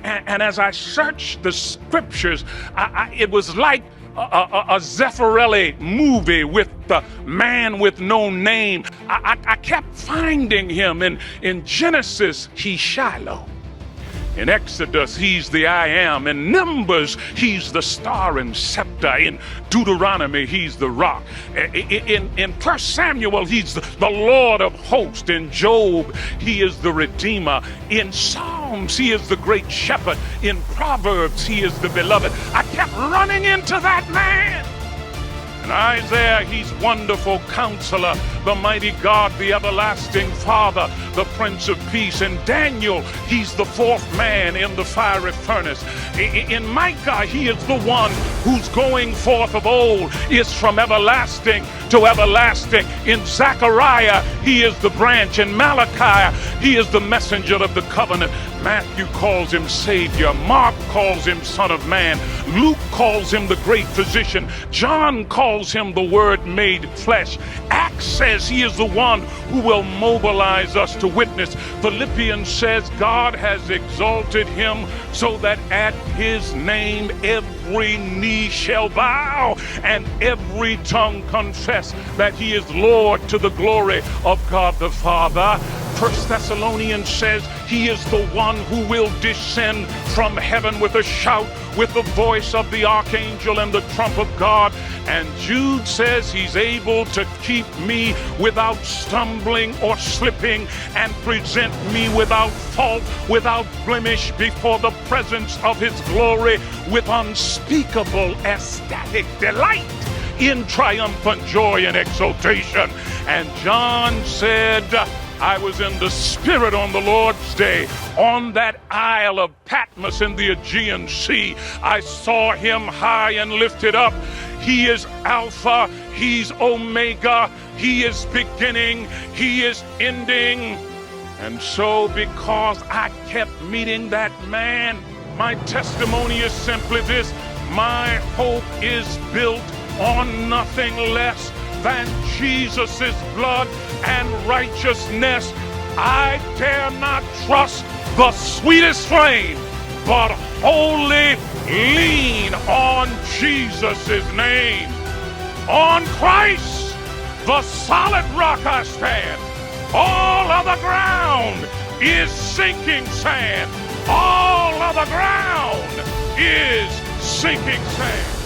And as I searched the scriptures, it was like a Zeffirelli movie with the man with no name. I kept finding him. In Genesis, he's Shiloh. In Exodus, he's the I Am. In Numbers, he's the star and scepter. In Deuteronomy, he's the rock. In 1 Samuel, he's the Lord of hosts. In Job, he is the Redeemer. In Psalms, he is the great shepherd. In Proverbs, he is the beloved. I kept running into that man. In Isaiah, he's Wonderful Counselor, the Mighty God, the Everlasting Father, the Prince of Peace. In Daniel, he's the fourth man in the fiery furnace. In Micah, he is the one whose going forth of old is from everlasting to everlasting. In Zechariah, he is the branch. In Malachi, he is the messenger of the covenant. Matthew calls him Savior. Mark calls him Son of Man. Luke calls him the great physician. John calls him the Word made flesh. Acts says he is the one who will mobilize us to witness. Philippians says God has exalted him so that at his name every knee shall bow and every tongue confess that he is Lord, to the glory of God the Father. 1 Thessalonians says he is the one who will descend from heaven with a shout, with the voice of the archangel and the trump of God. And Jude says he's able to keep me without stumbling or slipping and present me without fault, without blemish before the presence of his glory with unspeakable ecstatic delight, in triumphant joy and exultation. And John said, I was in the Spirit on the Lord's day, on that Isle of Patmos in the Aegean Sea. I saw him high and lifted up. He is Alpha, he's Omega, he is beginning, he is ending. And so because I kept meeting that man, my testimony is simply this: my hope is built on nothing less than Jesus' blood and righteousness. I dare not trust the sweetest flame, but wholly lean on Jesus' name. On Christ, the solid rock I stand. All other ground is sinking sand. All other ground is sinking sand.